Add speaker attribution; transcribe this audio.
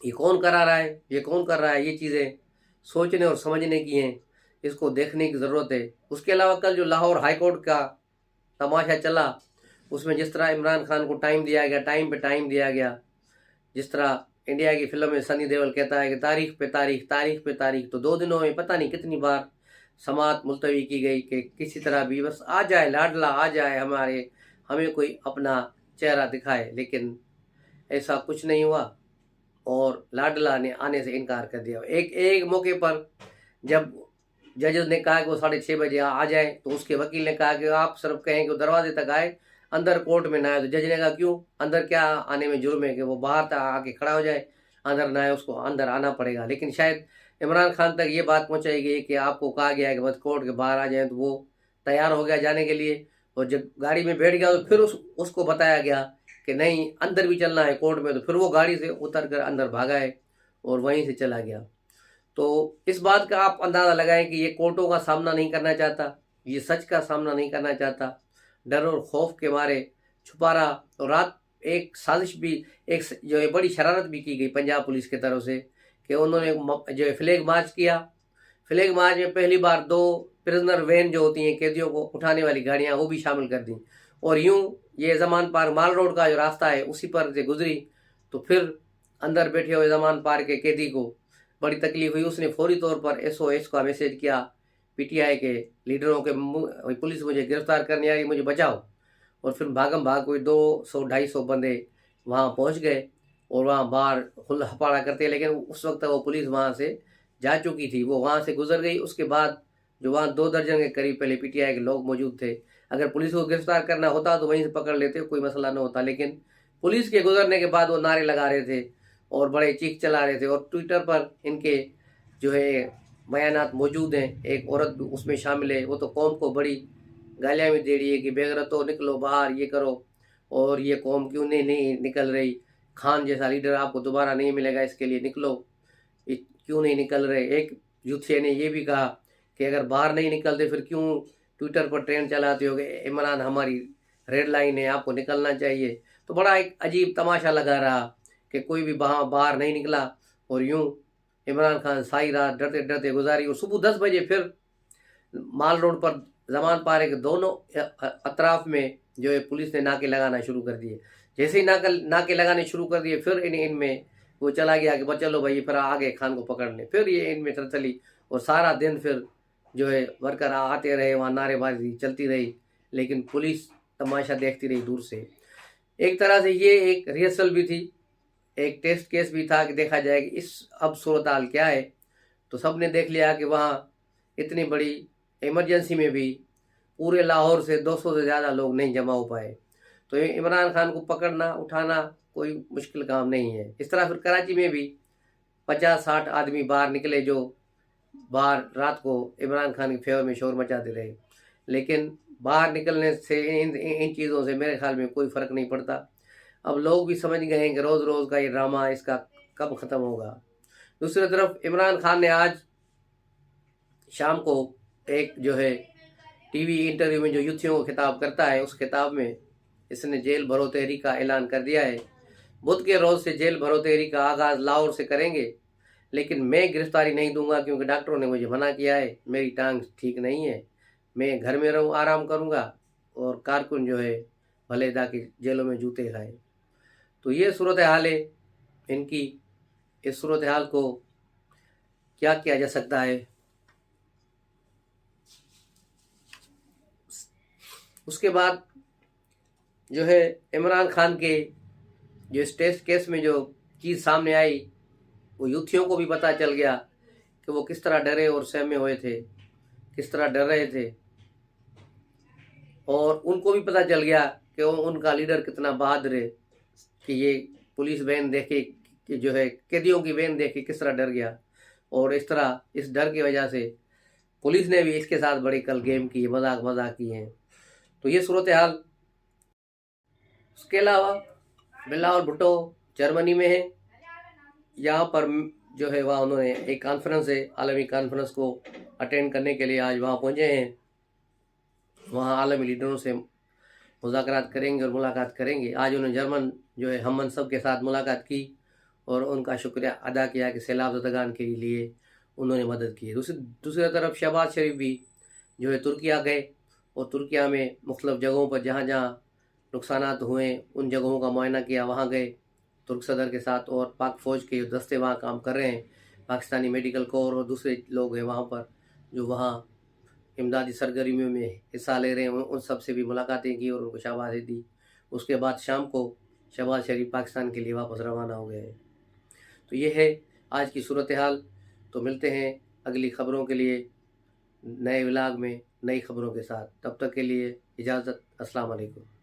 Speaker 1: یہ کون کرا رہا ہے، یہ کون کر رہا ہے، یہ چیزیں سوچنے اور سمجھنے کی ہیں، اس کو دیکھنے کی ضرورت ہے۔ اس کے علاوہ کل جو لاہور ہائی کورٹ کا تماشا چلا، اس میں جس طرح عمران خان کو ٹائم دیا گیا، ٹائم پہ ٹائم دیا گیا، جس طرح انڈیا کی فلم میں سنی دیول کہتا ہے کہ تاریخ پہ تاریخ، تاریخ پہ تاریخ، تو 2 دنوں میں پتہ نہیں کتنی بار سماعت ملتوی کی گئی کہ کسی طرح بھی بس آ جائے لاڈلا، آ جائے ہمیں کوئی اپنا چہرہ دکھائے، لیکن ایسا کچھ نہیں ہوا اور لاڈلا نے آنے سے انکار کر دیا۔ ایک موقع پر جب ججز نے کہا کہ وہ 6:30 بجے آ جائیں، تو اس کے وکیل نے کہا کہ آپ صرف کہیں کہ وہ دروازے تک آئے، اندر کورٹ میں نہ آئے۔ تو جج نے کہا کیوں، اندر کیا آنے میں جرم ہے کہ وہ باہر تک آ کے کھڑا ہو جائے، اندر نہ آئے، اس کو اندر آنا پڑے گا۔ لیکن شاید عمران خان تک یہ بات پہنچائی گئی کہ آپ کو کہا گیا ہے کہ بس کورٹ کے باہر آ جائیں، تو وہ تیار ہو گیا جانے کے لیے، اور جب گاڑی میں بیٹھ گیا تو پھر اس کو بتایا گیا کہ نہیں اندر بھی چلنا ہے کورٹ میں، تو پھر وہ گاڑی سے اتر کر اندر بھاگا ہے اور وہیں سے چلا گیا۔ تو اس بات کا آپ اندازہ لگائیں کہ یہ کورٹوں کا سامنا نہیں کرنا چاہتا، یہ سچ کا سامنا نہیں کرنا چاہتا، ڈر اور خوف کے مارے چھپا رہا۔ اور رات ایک سازش بھی، ایک جو ہے بڑی شرارت بھی کی گئی پنجاب پولیس کی طرف سے کہ انہوں نے جو ہے فلیگ مارچ کیا۔ فلیگ مارچ میں پہلی بار 2 پرزنر وین جو ہوتی ہیں قیدیوں کو اٹھانے والی گاڑیاں، وہ بھی شامل کر دیں، اور یوں یہ زمان پارک مال روڈ کا جو راستہ ہے اسی پر سے گزری، تو پھر اندر بیٹھے ہوئے زمان پارک کے قیدی کو بڑی تکلیف ہوئی۔ اس نے فوری طور پر SOS کا میسیج کیا پی ٹی آئی کے لیڈروں کے، پولیس مجھے گرفتار کرنے آ رہی، مجھے بچاؤ۔ اور پھر بھاگم بھاگ کوئی 200-250 بندے وہاں پہنچ گئے اور وہاں باہر ہپاڑا کرتے، لیکن اس وقت وہ پولیس وہاں سے جا چکی تھی، وہ وہاں سے گزر گئی۔ اس کے بعد جو وہاں 2 درجن کے قریب پہلے پی ٹی آئی کے لوگ موجود تھے، اگر پولیس کو گرفتار کرنا ہوتا تو وہیں سے پکڑ لیتے، کوئی مسئلہ نہ ہوتا، لیکن پولیس کے گزرنے کے بعد وہ نعرے لگا رہے تھے اور بڑے چیخ چلا رہے تھے، اور ٹویٹر پر ان کے جو ہے بیانات موجود ہیں۔ ایک عورت بھی اس میں شامل ہے، وہ تو قوم کو بڑی گالیاں بھی دے رہی ہے کہ بے غیرتو نکلو باہر، یہ کرو، اور یہ قوم کیوں نہیں نکل رہی، خان جیسا لیڈر آپ کو دوبارہ نہیں ملے گا، اس کے لیے نکلو، کیوں نہیں نکل رہے۔ ایک یوتھیا نے یہ بھی کہا کہ اگر باہر نہیں نکلتے پھر کیوں ٹویٹر پر ٹرینڈ چلاتے ہو کہ عمران ہماری ریڈ لائن ہے، آپ کو نکلنا چاہیے۔ تو بڑا ایک عجیب تماشا لگا رہا کہ کوئی بھی باہر نہیں نکلا، اور یوں عمران خان ساری رات ڈرتے ڈرتے گزاری، اور صبح 10 بجے پھر مال روڈ پر زمان پارے کے دونوں اطراف میں جو ہے پولیس نے ناکے لگانا شروع کر دیے۔ جیسے ہی ناکے لگانے شروع کر دیے، پھر ان میں وہ چلا گیا کہ چلو بھائی پھر آگے خان کو پکڑ لیں، پھر یہ ان میں چلی، اور سارا دن پھر جو ہے ورکر آتے رہے، وہاں نعرے بازی چلتی رہی، لیکن پولیس تماشا دیکھتی رہی دور سے۔ ایک طرح سے یہ ایک ریہرسل بھی تھی، ایک ٹیسٹ کیس بھی تھا کہ دیکھا جائے کہ اب صورتحال کیا ہے۔ تو سب نے دیکھ لیا کہ وہاں اتنی بڑی ایمرجنسی میں بھی پورے لاہور سے 200 سے زیادہ لوگ نہیں جمع ہو پائے، تو عمران خان کو پکڑنا اٹھانا کوئی مشکل کام نہیں ہے۔ اس طرح پھر کراچی میں بھی 50-60 آدمی باہر نکلے جو باہر رات کو عمران خان کے فیور میں شور مچاتے رہے، لیکن باہر نکلنے سے ان چیزوں سے میرے خیال میں کوئی فرق نہیں پڑتا۔ اب لوگ بھی سمجھ گئے ہیں کہ روز روز کا یہ ڈرامہ اس کا کب ختم ہوگا۔ دوسری طرف عمران خان نے آج شام کو ایک جو ہے ٹی وی انٹرویو میں جو یوتھیوں کو خطاب کرتا ہے، اس خطاب میں اس نے جیل بھرو تحریک کا اعلان کر دیا ہے۔ بدھ کے روز سے جیل بھرو تحریک کا آغاز لاہور سے کریں گے، لیکن میں گرفتاری نہیں دوں گا کیونکہ ڈاکٹروں نے مجھے منع کیا ہے، میری ٹانگ ٹھیک نہیں ہے، میں گھر میں رہوں، آرام کروں گا، اور کارکن جو ہے بھلے دا کی جیلوں میں جوتے کھائے۔ تو یہ صورتحال ہے ان کی۔ اس صورتحال کو کیا کیا جا سکتا ہے؟ اس کے بعد جو ہے عمران خان کے جو اس ٹیسٹ کیس میں جو چیز سامنے آئی، وہ یوتھیوں کو بھی پتہ چل گیا کہ وہ کس طرح ڈرے اور سہمے ہوئے تھے، کس طرح ڈر رہے تھے، اور ان کو بھی پتہ چل گیا کہ ان کا لیڈر کتنا بہادر ہے، کہ یہ پولیس وین دیکھے کہ جو ہے قیدیوں کی وین دیکھ کے کس طرح ڈر گیا، اور اس طرح اس ڈر کی وجہ سے پولیس نے بھی اس کے ساتھ بڑی کل گیم کی، مذاق کی ہیں۔ تو یہ صورتحال۔ اس کے علاوہ بلاول بھٹو جرمنی میں ہے، یہاں پر جو ہے وہاں انہوں نے ایک کانفرنس ہے، عالمی کانفرنس کو اٹینڈ کرنے کے لیے آج وہاں پہنچے ہیں۔ وہاں عالمی لیڈروں سے مذاکرات کریں گے اور ملاقات کریں گے۔ آج انہوں نے جرمن جو ہے ہم منصب کے ساتھ ملاقات کی، اور ان کا شکریہ ادا کیا کہ سیلاب زدگان کے لیے انہوں نے مدد کی. دوسری طرف شہباز شریف بھی جو ہے ترکیہ گئے اور ترکیہ میں مختلف جگہوں پر جہاں جہاں نقصانات ہوئے ان جگہوں کا معائنہ کیا. وہاں گئے ترک صدر کے ساتھ، اور پاک فوج کے دستے وہاں کام کر رہے ہیں، پاکستانی میڈیکل کور اور دوسرے لوگ ہیں وہاں پر جو وہاں امدادی سرگرمیوں میں حصہ لے رہے ہیں. ان سب سے بھی ملاقاتیں کی اور ان کو شاباشی دی. اس کے بعد شام کو شہباز شریف پاکستان کے لیے واپس روانہ ہو گئے ہیں. تو یہ ہے آج کی صورتحال. تو ملتے ہیں اگلی خبروں کے لیے نئے ولاگ میں نئی خبروں کے ساتھ. تب تک کے لیے اجازت. السلام علیکم.